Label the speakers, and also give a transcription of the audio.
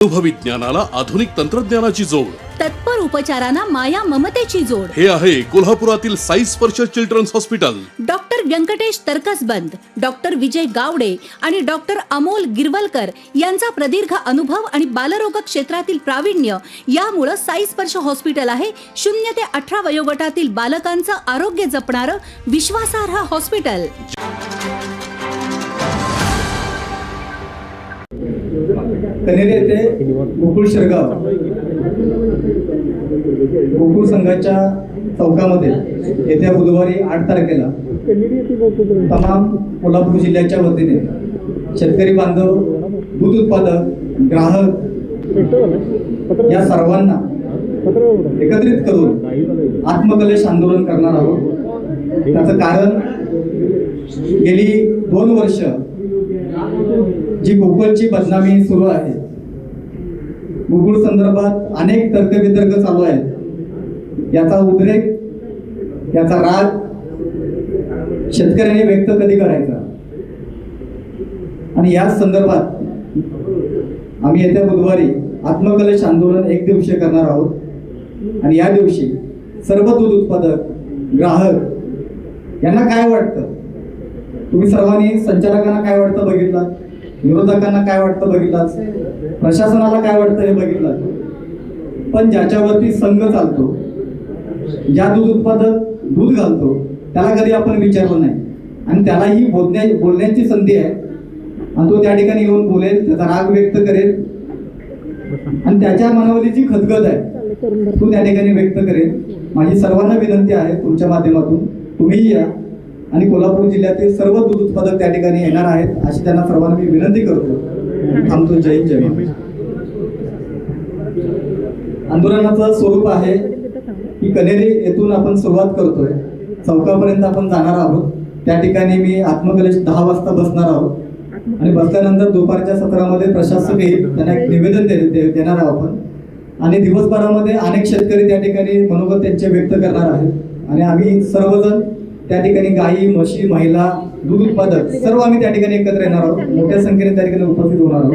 Speaker 1: अनुभवी ज्ञानाला आधुनिक तंत्रज्ञानाची जोड,
Speaker 2: तत्पर उपचारांना माया ममतेची जोड.
Speaker 1: हे आहे कोल्हापुरातील Sai Sparsh children's hospital.
Speaker 2: Doctor Vyankatesh Taraksaband, doctor Vijay Gawade आणि डॉक्टर अमोल गिरवलकर यांचा प्रदीर्घ अनुभव आणि बालरोग क्षेत्रातील प्रावीण्य यामुळे साई स्पर्श हॉस्पिटल आहे 0 ते 18 वयोगटातील बालकांचं आरोग्य जपणारं विश्वासार्ह हॉस्पिटल.
Speaker 3: कनेरी येथे गोकुळ शिरगाव गोकुळ संघाच्या चौकामध्ये येत्या बुधवारी 8 तारखेला तमाम कोल्हापूर जिल्ह्याच्या वतीने शेतकरी बांधव, दूध उत्पादक, ग्राहक या सर्वांना एकत्रित करून आत्मकलेश आंदोलन करणार आहोत. त्याचं कारण गेली 2 वर्ष जी गोकुळची बदनामी सुरू आहे, गोकुळ संदर्भात अनेक तर्कवितर्क चालू आहेत. याचा उद्रेक, याचा राग शेतकऱ्यांनी व्यक्त कधी करायचा, आणि या संदर्भात आम्ही येत्या बुधवारी आत्मकलेश आंदोलन 1 दिवसीय करणार आहोत. आणि या दिवशी सर्व दूध उत्पादक, ग्राहक यांना काय वाटतं, तुम्ही सर्वांनी संचालकांना काय वाटतं बघितलं, विरोधकांना काय वाटतं बघितलं, प्रशासनाला काय वाटतं हे बघितलं, पण ज्याच्यावरती संघ चालतो, ज्या दूध उत्पादक दूध घालतो त्याला कधी आपण विचारलं नाही. आणि त्यालाही बोलण्याची संधी आहे, आणि तो त्या ठिकाणी येऊन बोलेल, त्याचा राग व्यक्त करेल, आणि त्याच्या मनामध्ये जी खदगद आहे तो त्या ठिकाणी व्यक्त करेल. माझी सर्वांना विनंती आहे तुमच्या माध्यमातून तुम्हीही या, आणि कोल्हापूर जिल्ह्यातील सर्व दूध उत्पादक त्या ठिकाणी येणार आहेत अशी त्यांना सर्वांना मी विनंती करतो. थांबतो. जय हिंद, जय महाराष्ट्र. आंदोलनाचं स्वरूप आहे की कनेरी येथून आपण सुरुवात करतोय, चौकापर्यंत आपण जाणार आहोत. त्या ठिकाणी मी आत्मकलेश 10 वाजता बसणार आहोत, आणि बसल्यानंतर दुपारच्या सत्रामध्ये प्रशासक येईल, त्यांना एक निवेदन देणार आहोत आपण. आणि दिवसभरामध्ये अनेक शेतकरी त्या ठिकाणी मनोगत त्यांचे व्यक्त करणार आहेत, आणि आम्ही सर्वजण त्या ठिकाणी गायी, म्हशी, महिला, दूध उत्पादक सर्व आम्ही त्या ठिकाणी एकत्र येणार आहोत. मोठ्या संख्येने त्या ठिकाणी उपस्थित होणार आहोत.